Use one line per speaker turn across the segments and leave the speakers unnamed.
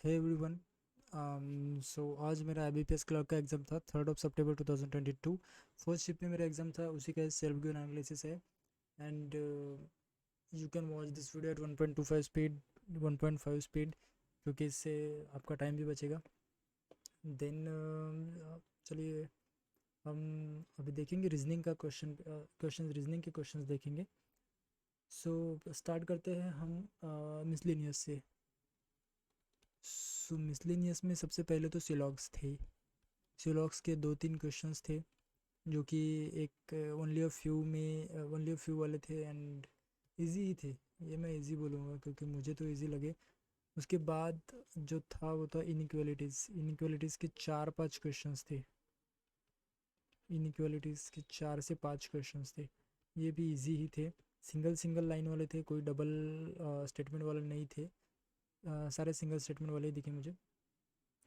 Hey everyone. सो आज मेरा IBPS clerk का एग्ज़ाम था 3 सितंबर 2022। फर्स्ट शिफ्ट में मेरा एग्ज़ाम था, उसी का सेल्फ गिवन एनालिसिस है। And you can watch this video at 1.25 speed, 1.5 speed, क्योंकि इससे आपका टाइम भी बचेगा। देन चलिए हम अभी देखेंगे रीजनिंग का क्वेश्चन रीजनिंग के क्वेश्चंस देखेंगे। सो स्टार्ट करते हैं हम मिसलिनियस से। सो मिसलिनियस में सबसे पहले तो सिलॉग्स थे। सिलॉग्स के 2-3 क्वेश्चंस थे जो कि एक ओनली अ फ्यू वाले थे एंड इजी ही थे। ये मैं इजी बोलूँगा क्योंकि मुझे तो इजी लगे। उसके बाद जो था वो था इनइक्वालिटीज़ के 4-5 क्वेश्चंस थे। इनइक्वालिटीज़ के 4 से 5 क्वेश्चंस थे, ये भी इजी ही थे। सिंगल सिंगल लाइन वाले थे, कोई डबल स्टेटमेंट वाले नहीं थे। सारे सिंगल स्टेटमेंट वाले ही दिखे मुझे।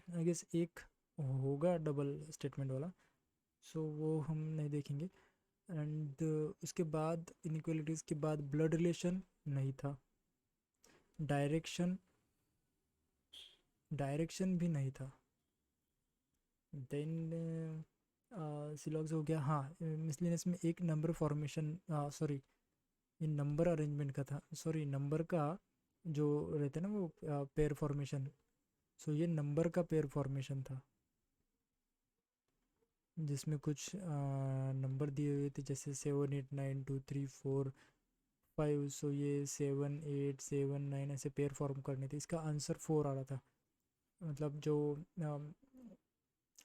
आई गेस एक होगा डबल स्टेटमेंट वाला, सो वो हम नहीं देखेंगे। एंड उसके बाद इनइक्वालिटीज़ के बाद ब्लड रिलेशन नहीं था। डायरेक्शन डायरेक्शन भी नहीं था। देन सिलॉग्स हो गया। हाँ, मिसलिनियस में एक नंबर फॉर्मेशन, सॉरी, ये नंबर अरेंजमेंट का था। सॉरी, नंबर का जो रहते हैं ना वो पेयर फॉर्मेशन। सो ये नंबर का पेयर फॉर्मेशन था जिसमें कुछ नंबर दिए हुए थे, जैसे 7 8 9 2 3 4 5। सो ये 7 8 7 9 ऐसे पेयर फॉर्म करने थे। इसका आंसर 4 आ रहा था, मतलब जो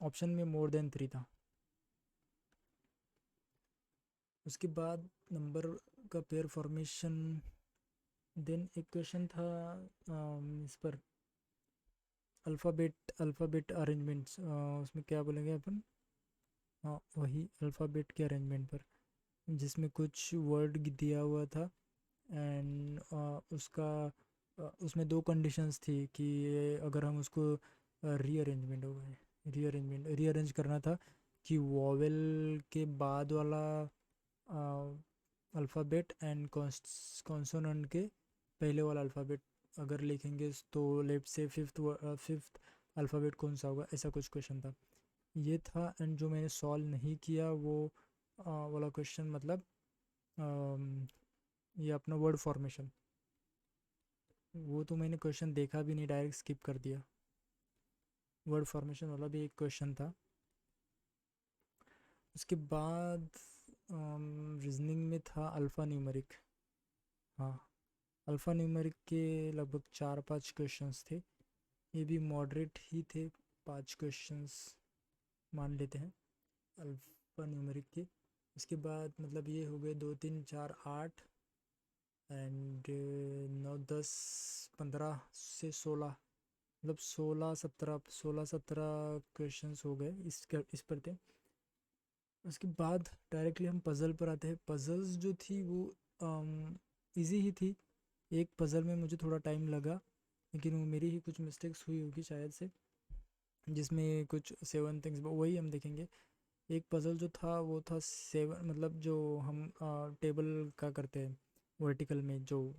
ऑप्शन में मोर देन 3 था। उसके बाद नंबर का पेयर फॉर्मेशन। देन एक क्वेश्चन था इस पर, अल्फ़ाबेट अरेंजमेंट्स, उसमें क्या बोलेंगे अपन। हाँ, वही अल्फ़ाबेट के अरेंजमेंट पर, जिसमें कुछ वर्ड दिया हुआ था। एंड उसमें 2 कंडीशंस थी कि अगर हम उसको रीअरेंज करना था कि वॉवेल के बाद वाला अल्फ़ाबेट एंड कॉन्सोनेंट के पहले वाला अल्फ़ाबेट अगर लिखेंगे तो लेफ्ट से फिफ्थ अल्फ़ाबेट कौन सा होगा, ऐसा कुछ क्वेश्चन था। ये था। एंड जो मैंने सॉल्व नहीं किया वो वाला क्वेश्चन, मतलब अम, ये अपना वर्ड फॉर्मेशन, वो तो मैंने क्वेश्चन देखा भी नहीं, डायरेक्ट स्किप कर दिया। वर्ड फॉर्मेशन वाला भी एक क्वेश्चन था। उसके बाद रीजनिंग में था अल्फ़ा न्यूमेरिक। हाँ, अल्फ़ा न्यूमेरिक के लगभग 4-5 क्वेश्चंस थे। ये भी मॉडरेट ही थे, 5 क्वेश्चंस मान लेते हैं अल्फ़ा न्यूमेरिक के। उसके बाद मतलब ये हो गए 2 3 4 8 एंड 9 10 15 से 16, मतलब 16 17 क्वेश्चंस हो गए इस पर थे। उसके बाद डायरेक्टली हम पज़ल पर आते हैं। पज़ल्स जो थी वो इजी ही थी। एक पज़ल में मुझे थोड़ा टाइम लगा, लेकिन वो मेरी ही कुछ मिस्टेक्स हुई होगी शायद से, जिसमें कुछ 7 थिंग्स वही हम देखेंगे। एक पज़ल जो था वो था 7, मतलब जो हम टेबल का करते हैं वर्टिकल में, जो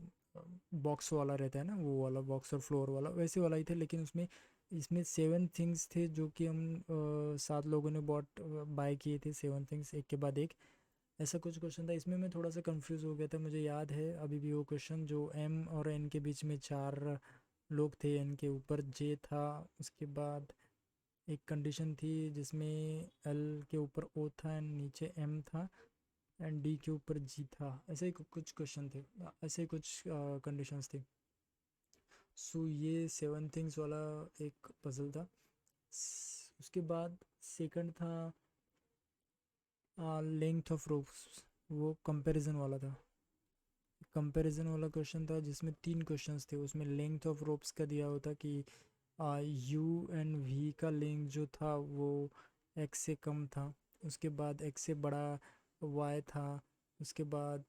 बॉक्स वाला रहता है ना, वो वाला बॉक्स और फ्लोर वाला वैसे वाला ही थे। लेकिन उसमें इसमें 7 थिंग्स थे जो कि हम 7 लोगों ने बाय किए थे, 7 थिंग्स एक के बाद एक, ऐसा कुछ क्वेश्चन था। इसमें मैं थोड़ा सा कंफ्यूज हो गया था, मुझे याद है अभी भी वो क्वेश्चन, जो एम और एन के बीच में 4 लोग थे, एन के ऊपर जे था। उसके बाद एक कंडीशन थी जिसमें एल के ऊपर ओ था एंड नीचे एम था एंड डी के ऊपर जी था। ऐसे ही कुछ क्वेश्चन थे, ऐसे ही कुछ कंडीशंस थी। सो ये 7 थिंग्स वाला एक पजल था। उसके बाद सेकंड था लेंथ ऑफ रोप्स, वो कंपैरिजन वाला था। कंपैरिजन वाला क्वेश्चन था जिसमें 3 क्वेश्चंस थे। उसमें लेंथ ऑफ रोप्स का दिया होता कि यू एंड वी का लेंथ जो था वो एक्स से कम था। उसके बाद एक्स से बड़ा वाई था। उसके बाद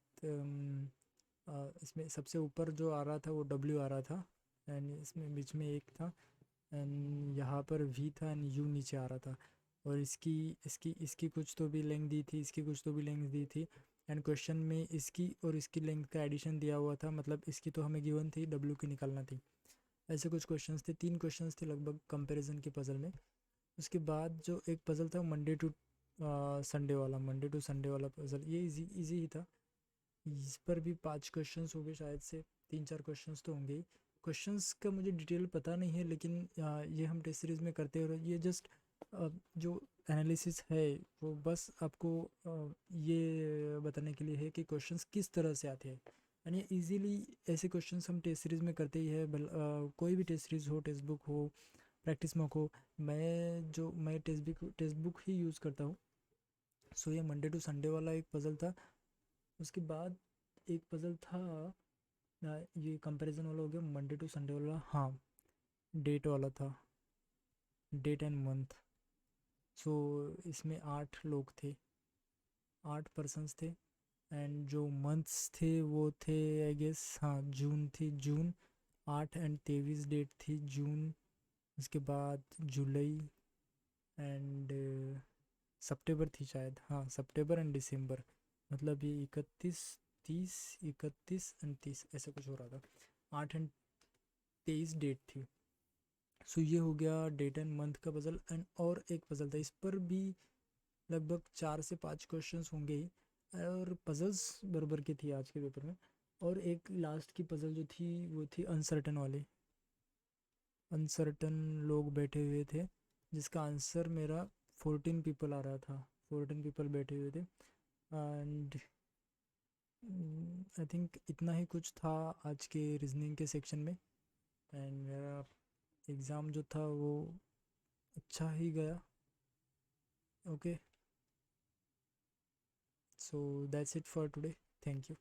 इसमें सबसे ऊपर जो आ रहा था वो डब्ल्यू आ रहा था एंड इसमें बीच में एक था एंड यहाँ पर वी था एंड यू नीचे आ रहा था। और इसकी इसकी इसकी कुछ तो भी लेंथ दी थी, इसकी कुछ तो भी लेंथ दी थी। एंड क्वेश्चन में इसकी और इसकी लेंथ का एडिशन दिया हुआ था, मतलब इसकी तो हमें गिवन थी, डब्ल्यू की निकालना थी। ऐसे कुछ क्वेश्चंस थे, 3 क्वेश्चंस थे लगभग कंपैरिजन के पज़ल में। उसके बाद जो एक पज़ल था मंडे टू संडे वाला पज़ल, ये इजी ही था। इस पर भी 5 क्वेश्चंस हो गए शायद से, 3-4 क्वेश्चंस तो होंगे ही। क्वेश्चंस का मुझे डिटेल पता नहीं है, लेकिन ये हम टेस्ट सीरीज़ में करते हैं, और ये जस्ट जो एनालिसिस है वो बस आपको ये बताने के लिए है कि क्वेश्चंस किस तरह से आते हैं। यानी इजीली ऐसे क्वेश्चंस हम टेस्ट सीरीज़ में करते ही है। कोई भी टेस्ट सीरीज़ हो, टेक्स्ट बुक हो, प्रैक्टिस मॉक हो, मैं टेक्स्ट बुक ही यूज़ करता हूँ। सो ये मंडे टू संडे वाला एक पज़ल था। उसके बाद एक पज़ल था, ये कंपैरिजन वाला हो गया, मंडे टू संडे वाला, हाँ डेट वाला था, डेट एंड मंथ। सो इसमें 8 लोग थे, 8 पर्सन्स थे। एंड जो मंथ्स थे वो थे आई गेस, हाँ जून थी, जून 8 एंड 23 डेट थी जून। उसके बाद जुलाई एंड सितंबर थी शायद, हाँ सितंबर एंड दिसंबर, मतलब ये 31, 30, 31 एंड 30 ऐसा कुछ हो रहा था। 8 एंड 23 डेट थी। सो ये हो गया डेट एंड मंथ का पज़ल। एंड और एक पज़ल था, इस पर भी लगभग 4 से 5 क्वेश्चंस होंगे ही, और पज़ल्स बराबर की थी आज के पेपर में। और एक लास्ट की पज़ल जो थी वो थी अनसर्टन वाली। अनसर्टन लोग बैठे हुए थे, जिसका आंसर मेरा 14 पीपल आ रहा था, 14 पीपल बैठे हुए थे। एंड आई थिंक इतना ही कुछ था आज के रीजनिंग के सेक्शन में। एंड मेरा एग्ज़ाम जो था वो अच्छा ही गया। Okay, so that's it for today, thank you.